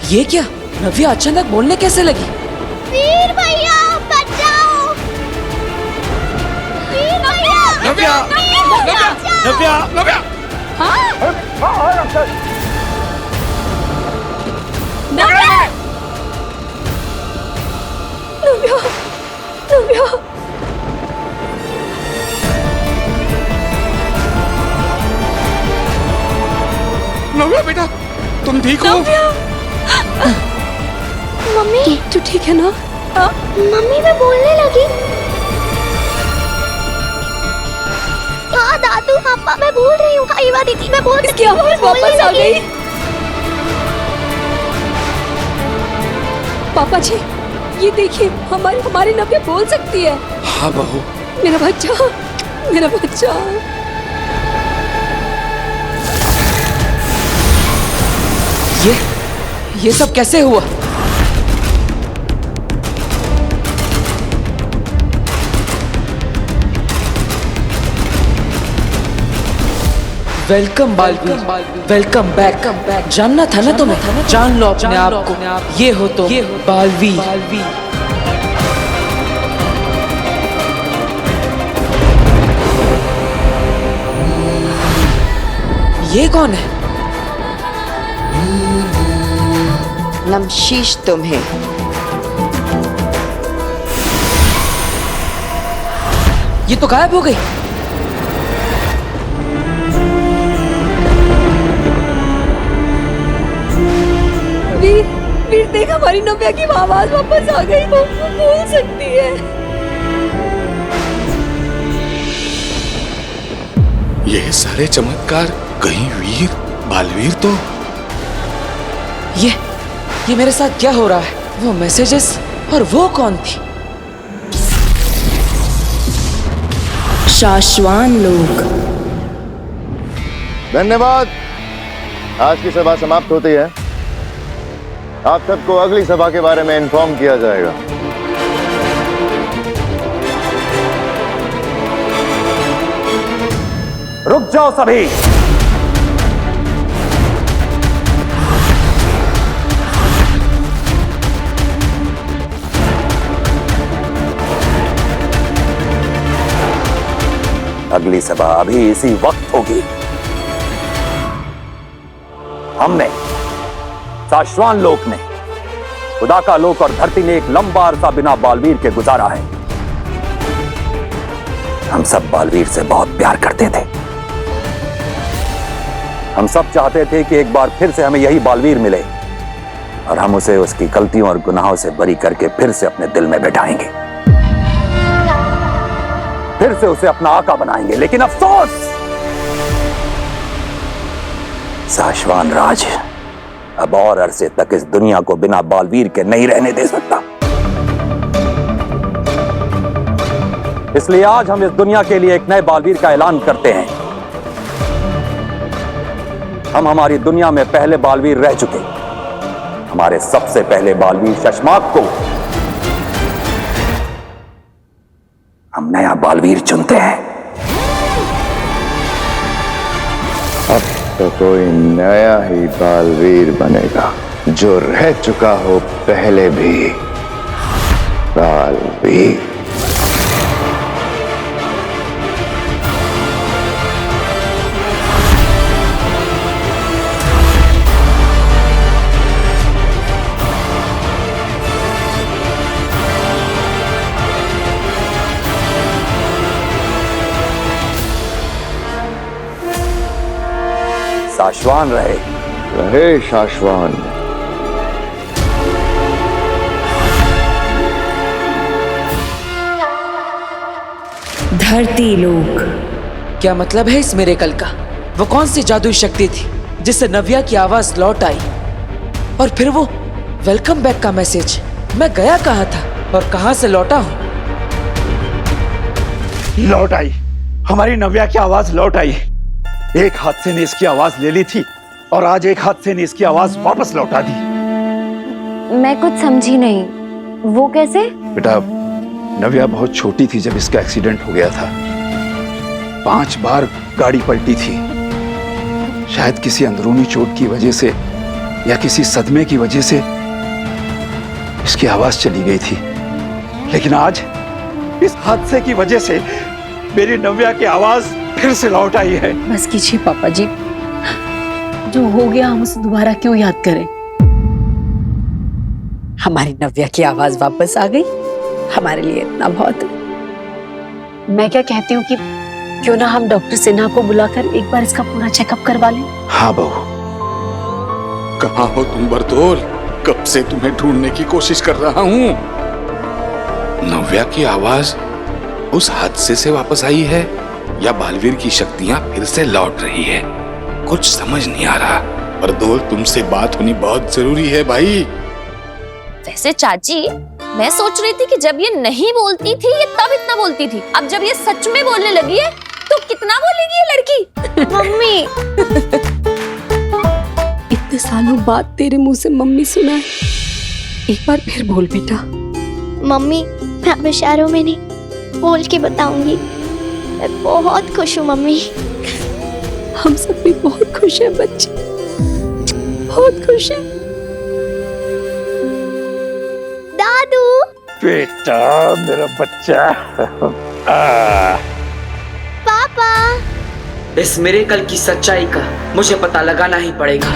ये क्या? नव्या अचानक बोलने कैसे लगी? वीर भैया बचाओ! वीर भैया! नव्या! नव्या! नव्या! नव्या! नव्या! नव्या, नव्या, नव्या बेटा, तुम ठीक हो? मम्मी, तू ठीक है ना? मम्मी मैं बोलने लगी। हाँ दादू, हाँ मैं बोल रही हूँ। हाँ दीदी, मैं बोल इसकी आवाज वापस आ गई। पापा जी, ये देखिए, हमारी नव्या बोल सकती है। हाँ बहू। मेरा बच्चा, मेरा बच्चा। ये सब कैसे हुआ? Welcome Baalveer, welcome back. जानना था ना तुम्हें, जान लो अपने आप को। ये हो तो बालवीर। ये कौन है? नमशीश तुम्हें। ये तो गायब हो गई। वीर देख, हमारी नव्या की आवाज वापस आ गई। वो बोल सकती है। ये सारे चमत्कार कहीं वीर, बालवीर तो। ये मेरे साथ क्या हो रहा है? वो मैसेजेस और वो कौन थी? शाश्वान लोग। धन्यवाद। आज की सभा समाप्त होती है। आप सबको अगली सभा के बारे में इन्फॉर्म किया जाएगा। रुक जाओ सभी। अगली सभा अभी इसी वक्त होगी। हमने, शाश्वान लोक ने, खुदा का लोक और धरती ने एक लंबा अरसा बिना बालवीर के गुजारा है। हम सब बालवीर से बहुत प्यार करते थे। हम सब चाहते थे कि एक बार फिर से हमें यही बालवीर मिले और हम उसे उसकी गलतियों और गुनाहों से बरी करके फिर से अपने दिल में बैठाएंगे, फिर से उसे अपना आका बनाएंगे। लेकिन अफसोस, शाश्वान राज अब और अरसे तक इस दुनिया को बिना बालवीर के नहीं रहने दे सकता। इसलिए आज हम इस दुनिया के लिए एक नए बालवीर का ऐलान करते हैं। हम हमारी दुनिया में पहले बालवीर रह चुके, हमारे सबसे पहले बालवीर शशमाक को हम नया बालवीर चुनते हैं। अब तो कोई नया ही बालवीर बनेगा जो रह चुका हो पहले भी बालवीर। शाश्वान रहे शाश्वान। धरती लोक। क्या मतलब है इस मिरेकल का? वो कौन सी जादुई शक्ति थी जिससे नव्या की आवाज लौट आई? और फिर वो वेलकम बैक का मैसेज, मैं गया कहाँ था और कहाँ से लौटा हूँ? लौट आई, हमारी नव्या की आवाज लौट आई। एक हादसे ने इसकी आवाज ले ली थी और आज एक हादसे ने इसकी आवाज वापस लौटा दी। मैं कुछ समझी नहीं, वो कैसे? बेटा, नव्या बहुत छोटी थी जब इसका एक्सीडेंट हो गया था। 5 बार गाड़ी पलटी थी। शायद किसी अंदरूनी चोट की वजह से या किसी सदमे की वजह से इसकी आवाज चली गई थी, लेकिन आज इस हादसे की वजह से मेरी नव्या की आवाज फिर से लौट आई है। बस कीजिए पापा जी, जो हो गया हम उसे दोबारा क्यों याद करें। हमारी नव्या की आवाज वापस आ गई, हमारे लिए इतना बहुत है। मैं क्या कहती हूँ कि क्यों ना हम डॉक्टर सिन्हा को बुलाकर एक बार इसका पूरा चेकअप करवा लें। हाँ बहू। कहाँ हो तुम बरदौल? कब से तुम्हें ढूंढने की कोशिश कर रहा हूँ। नव्या की आवाज उस हादसे से वापस आई है या बालवीर की शक्तियां फिर से लौट रही है, कुछ समझ नहीं आ रहा। बरदौल, तुमसे बात होनी बहुत जरूरी है भाई। वैसे चाची, मैं सोच रही थी कि जब ये नहीं बोलती थी ये तब इतना बोलती थी, अब जब ये सच में बोलने लगी है तो कितना बोलेगी ये लड़की। मम्मी, इतने सालों बाद तेरे मुंह से मम्मी सुना है, एक बार फिर बोल बेटा। मम्मी, मैं अब इशारों में नहीं, बोल के बताऊंगी। मैं बहुत खुश हूँ मम्मी। हम सब भी बहुत खुश हैं बच्चे, बहुत खुश हैं। दादू, बेटा, मेरा बच्चा। पापा, इस मिरेकल की सच्चाई का मुझे पता लगाना ही पड़ेगा।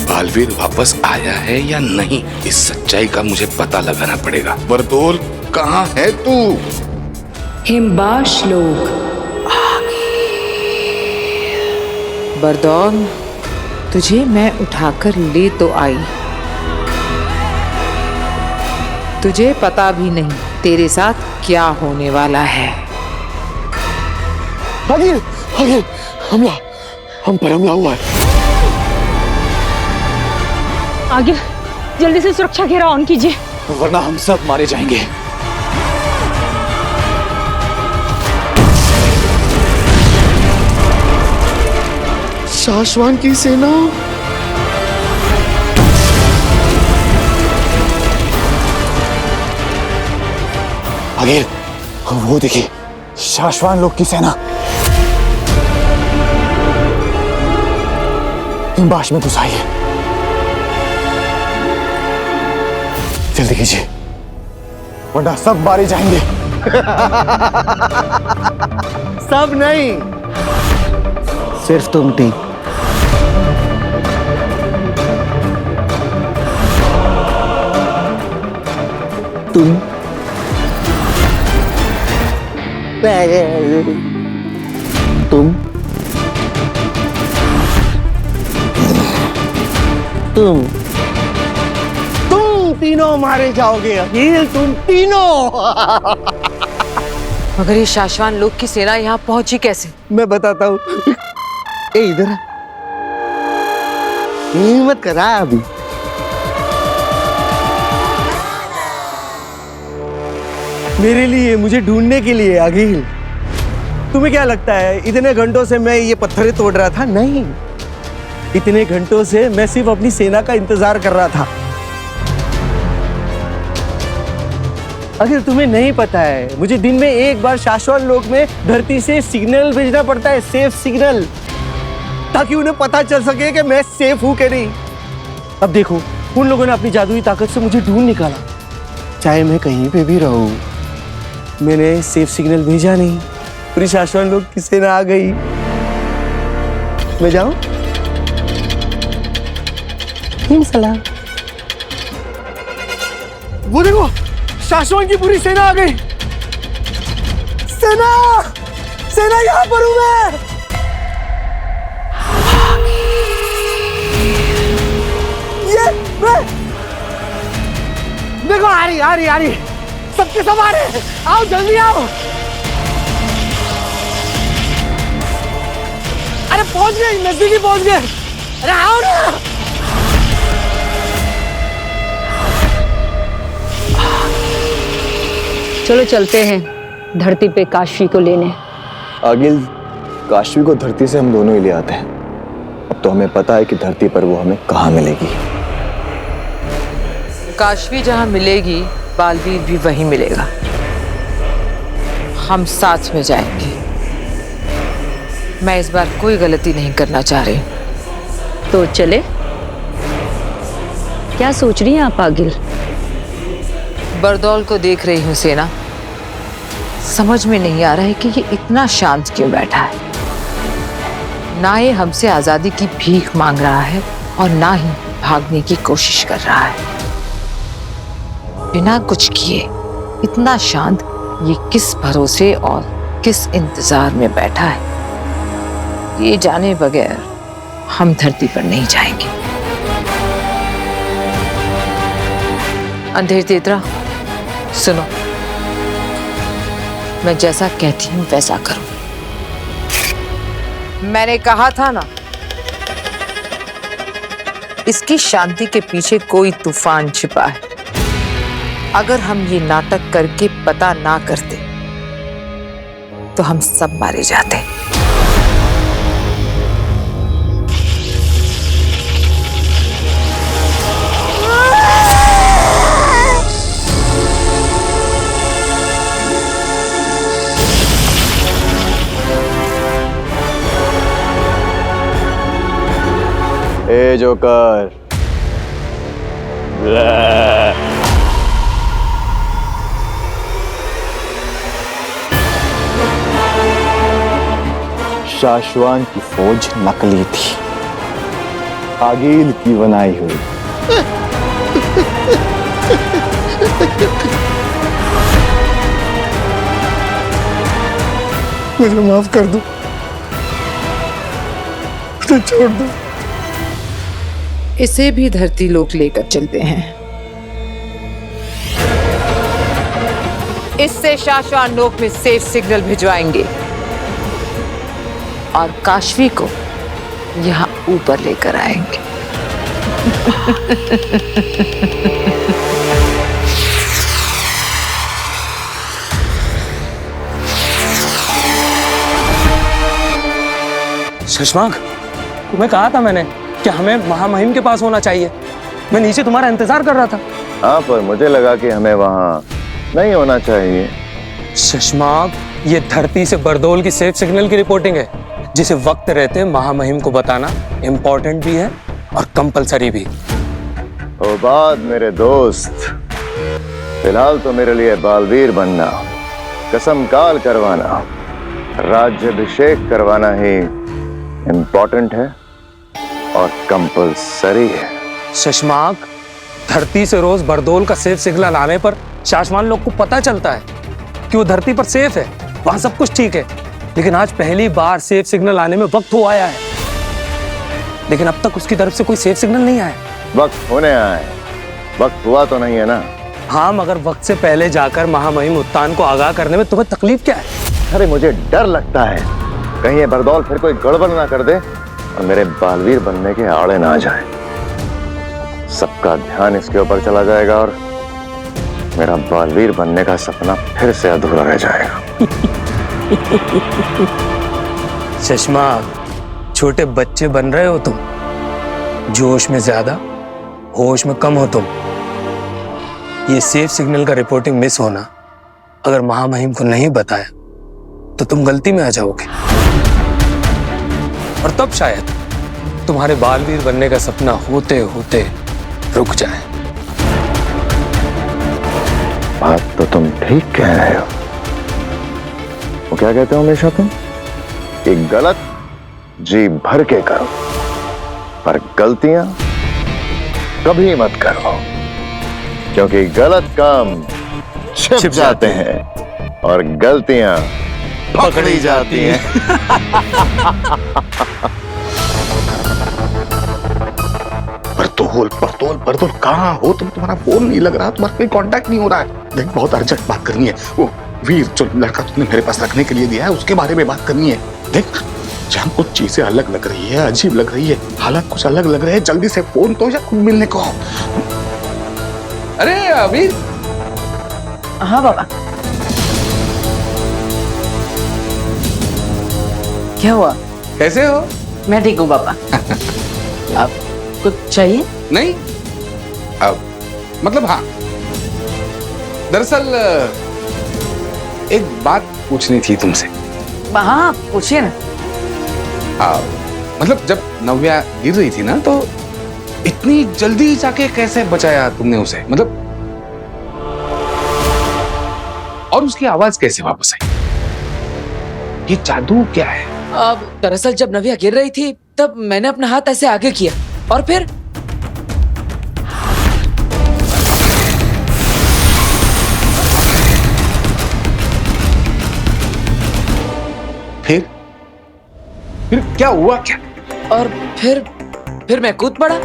बालवीर वापस आया है या नहीं, इस सच्चाई का मुझे पता लगाना पड़ेगा। बरदौल, कहाँ है तू? हिमबाश लोग बरदौल, तुझे मैं उठाकर ले तो आई, तुझे पता भी नहीं तेरे साथ क्या होने वाला है। अगिल, अगिल, हमला, हम पर हमला हुआ है। आगे जल्दी से सुरक्षा घेरा ऑन कीजिए, वरना हम सब मारे जाएंगे। शाश्वान की सेना। अगिल, वो देखिए, शाश्वान लोग की सेना हिमबाश में घुस आई है। जल्दी कीजिए, वरना सब मारे जाएंगे। सब नहीं, सिर्फ तुम तीन। तुम तुम तीनों मारे जाओगे अखिल, तुम तीनों। मगर ये शाश्वान लोग की सेना यहाँ पहुंची कैसे? मैं बताता हूँ। इधर हिम्मत करा अभी। मेरे लिए, मुझे ढूंढने के लिए अखिल। तुम्हें क्या लगता है इतने घंटों से मैं ये पत्थरें तोड़ रहा था? नहीं, इतने घंटों से मैं सिर्फ अपनी सेना का इंतजार कर रहा था। अगर तुम्हें नहीं पता है, मुझे दिन में एक बार शाश्वत लोक में धरती से सिग्नल भेजना पड़ता है, सेफ सिग्नल, ताकि उन्हें पता चल सके कि मैं सेफ हूं कि नहीं। अब देखो, उन लोगों ने अपनी जादुई ताकत से मुझे ढूंढ निकाला। चाहे मैं कहीं पे भी रहूं, मैंने सेफ सिग्नल भेजा नहीं, पूरी शाश्वत लोक की सेना आ गई। मैं जाऊं? सलाम। वो देखो, शाश्वत की पूरी सेना आ गई। सेना, सेना यहां पर हूं मैं। ये मैं देखो, आ रही सबके सब आ रहे। आओ जल्दी आओ। अरे पहुंच गए, नजदीकी पहुंच गए। अरे आओ ना। चलो चलते हैं धरती पे काशी को लेने। आगिल, काशी को धरती से हम दोनों ही ले आते हैं। अब तो हमें पता है कि धरती पर वो हमें कहाँ मिलेगी। काशवी जहाँ मिलेगी, बालवीर भी वहीं मिलेगा। हम साथ में जाएंगे। मैं इस बार कोई गलती नहीं करना चाह रही। तो चले। क्या सोच रही हैं आप आगिल? बरदौल को देख रही हूँ सेना, समझ में नहीं आ रहा है कि ये इतना शांत क्यों बैठा है। ना ये हमसे आजादी की भीख मांग रहा है और ना ही भागने की कोशिश कर रहा है। बिना कुछ किए इतना शांत ये किस भरोसे और किस इंतजार में बैठा है, ये जाने बगैर हम धरती पर नहीं जाएंगे। अंधेर तेतरा, सुनो, मैं जैसा कहती हूं वैसा करो। मैंने कहा था ना, इसकी शांति के पीछे कोई तूफान छिपा है। अगर हम ये नाटक करके पता ना करते तो हम सब मारे जाते। ए जोकर, शाश्वान की फौज नकली थी, आगिल की बनाई हुई। मुझे माफ कर दो, मुझे छोड़ दो। इसे भी धरती लोक लेकर चलते हैं। इससे शाश्वान लोक में सेफ सिग्नल भिजवाएंगे और काशवी को यहाँ ऊपर लेकर आएंगे। शशांक, तुम्हें कहा था मैंने कि हमें महामहिम के पास होना चाहिए। मैं नीचे तुम्हारा इंतजार कर रहा था। हाँ, पर मुझे लगा कि हमें वहाँ नहीं होना चाहिए। शशांक, ये धरती से बरदौल की सेफ सिग्नल की रिपोर्टिंग है, जिसे वक्त रहते महामहिम को बताना इम्पोर्टेंट भी है और कंपलसरी भी। ओ बात मेरे दोस्त, फिलहाल तो मेरे लिए बालवीर बनना, कसम काल करवाना, राज्याभिषेक करवाना ही इम्पोर्टेंट है और कंपलसरी है। शशांक, धरती से रोज बरदौल का सेफ सिग्नल आने पर शाश्वान लोग को पता चलता है कि वो धरती पर सेफ है, वहां सब कुछ ठीक है। लेकिन आज पहली बार सेफ सिग्नल आने में वक्त हो आया है, लेकिन अब तक उसकी तरफ से कोई सेफ सिग्नल नहीं आया। वक्त होने आया है, वक्त हुआ तो नहीं है ना। हाँ, मगर वक्त से पहले जाकर महामहिम उत्तान को आगाह करने में तुम्हें तकलीफ क्या है? अरे मुझे डर लगता है कहीं ये बरदौल फिर कोई गड़बड़ ना कर दे और मेरे बालवीर बनने के आड़े ना आ जाए। सबका ध्यान इसके ऊपर चला जाएगा और मेरा बालवीर बनने का सपना फिर से अधूरा रह जाएगा। शशांक, छोटे बच्चे बन रहे हो तुम, जोश में ज्यादा होश में कम हो तुम। ये सेफ सिग्नल का रिपोर्टिंग मिस होना अगर महामहिम को नहीं बताया तो तुम गलती में आ जाओगे और तब शायद तुम्हारे बालवीर बनने का सपना होते होते रुक जाए। बात तो तुम ठीक कह रहे हो। वो क्या कहते हो हमेशा तुम, कि गलत जी भर के करो पर गलतियां कभी मत करो, क्योंकि गलत काम छिप जाते हैं और गलतियां पकड़ी जाती हैं। बरदौल कहाँ हो तुम? तुम्हारा फोन नहीं लग रहा, तुम्हारा कोई कांटेक्ट नहीं हो रहा है। देख, बहुत अर्जेंट बात करनी है। वो वीर जो लड़का तुमने मेरे पास रखने के लिए दिया है, उसके बारे में बात करनी है। देख, जहाँ कुछ चीजें अलग लग रही है, अजीब लग रही है, हालात कुछ अलग लग रहे हैं, जल्दी से फोन तो या खुद मिलने को। अरे वीर। हाँ बाबा, क्या हुआ? कैसे हो? मैं ठीक हूँ बाबा। आप कुछ चाहिए? नहीं, अब मतलब हाँ, दरअसल एक बात पूछनी थी तुमसे। हाँ, पूछिए ना। मतलब जब नव्या गिर रही थी ना तो इतनी जल्दी जाके कैसे बचाया तुमने उसे, मतलब और उसकी आवाज कैसे वापस आई? ये जादू क्या है? अब दरअसल जब नव्या गिर रही थी तब मैंने अपना हाथ ऐसे आगे किया और फिर फिर क्या हुआ क्या? और फिर मैं कूद पड़ा।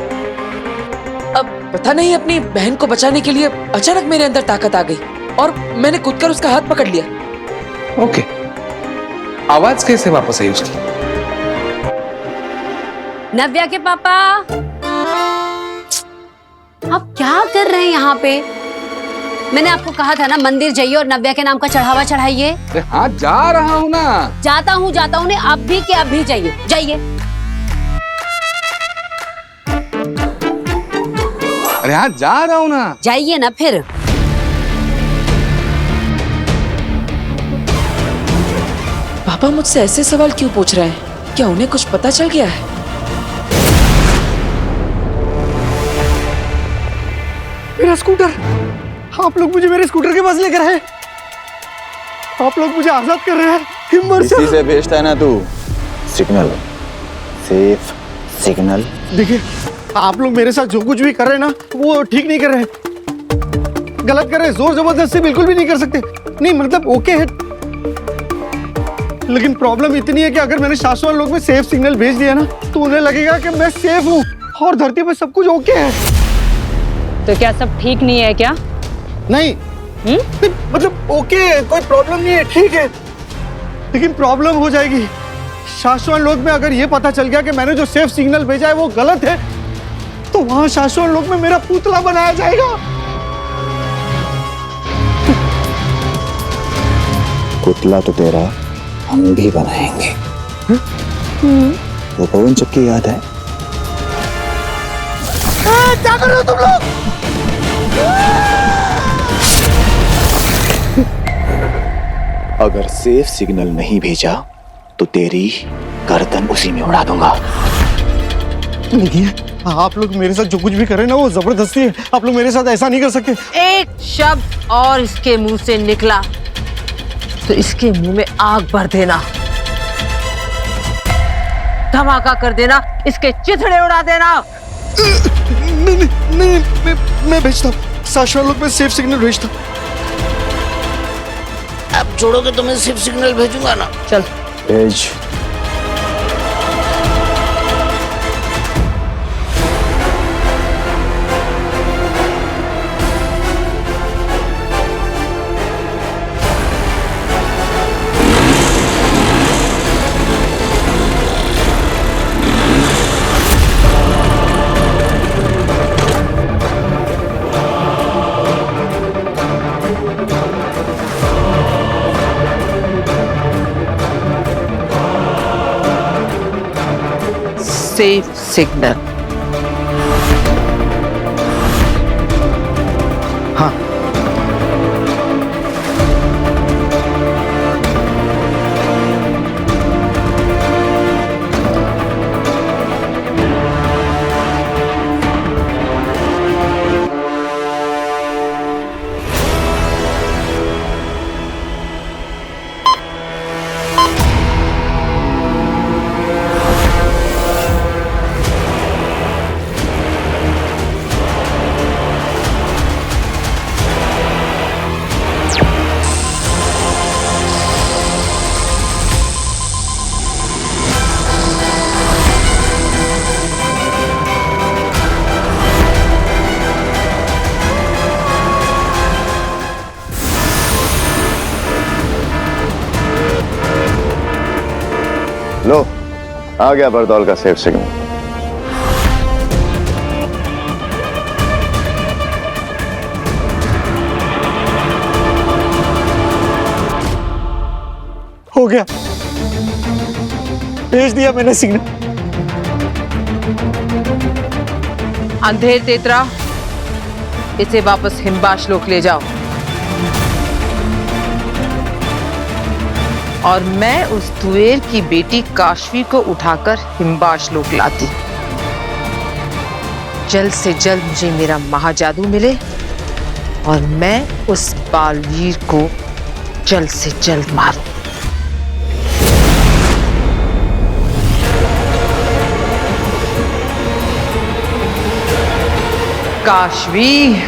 अब पता नहीं अपनी बहन को बचाने के लिए अचानक मेरे अंदर ताकत आ गई और मैंने कूदकर उसका हाथ पकड़ लिया। ओके, आवाज कैसे वापस आई उसकी? नव्या के पापा, आप क्या कर रहे हैं यहाँ पे? मैंने आपको कहा था ना मंदिर जाइए और नव्या के नाम का चढ़ावा चढ़ाइए। हाँ जा रहा हूँ ना। जाता हूँ ने अभी के अभी जाइए जाइए। अरे हाँ जा रहा हूँ ना। जाइए ना फिर। पापा मुझसे ऐसे सवाल क्यों पूछ रहे हैं? क्या उन्हें कुछ पता चल गया है? मेरा स्कूटर, आप लोग मुझे मेरे स्कूटर के पास लेकर आए। आप लोग मुझे आजाद कर रहे हैं। हिम्मत इसी से भेजता है ना तू सिग्नल, सेफ सिग्नल। देखिए, आप लोग मेरे साथ जो कुछ भी कर रहे हैं ना वो ठीक नहीं कर रहे हैं, गलत कर रहे हैं। जोर जबरदस्ती बिल्कुल भी नहीं कर सकते। नहीं मतलब ओके है, लेकिन प्रॉब्लम इतनी है कि अगर मैंने शाश्वत लोक में सेफ सिग्नल भेज दिया ना तो उन्हें लगेगा कि मैं सेफ हूँ और धरती पर सब कुछ ओके है। तो क्या सब ठीक नहीं है क्या? नहीं, मतलब ओके है, कोई प्रॉब्लम नहीं है, ठीक है, लेकिन प्रॉब्लम हो जाएगी। शाश्वत लोक में अगर ये पता चल गया कि मैंने जो सेफ सिग्नल भेजा है वो गलत है तो वहां शाश्वत लोक में मेरा पुतला बनाया जाएगा। पुतला तो तेरा हम भी बनाएंगे। वो पवन चक्की याद है? क्या कर रहे हो तुम लोग? अगर सेफ सिग्नल नहीं भेजा तो तेरी गर्दन उसी में उड़ा दूंगा। देखिए, आप लोग मेरे साथ जो कुछ भी कर रहे हैं ना वो जबरदस्ती है। आप लोग मेरे साथ ऐसा नहीं कर सकते। एक शब्द और इसके मुंह से निकला तो इसके मुंह में आग भर देना, धमाका कर देना, इसके चिथड़े उड़ा देना। नहीं, मैं भेजता हूँ। शाश्वत लोक में सेफ सिग्नल भेजता हूँ। अब छोड़ोगे तो मैं सिर्फ सिग्नल भेजूंगा ना। चल भेज। Safe signal. हाँ, लो, आ गया बरदौल का सेफ सिग्नल। हो गया, भेज दिया मैंने सिग्नल। अंधेर तेतरा, इसे वापस हिमबाश लोक ले जाओ और मैं उस तुएर की बेटी काशवी को उठाकर हिम्बाश लोक लाती। जल्द से जल्द मुझे मेरा महाजादू मिले और मैं उस बालवीर को जल्द से जल्द मारूं। काशवी,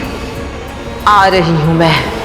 आ रही हूं मैं।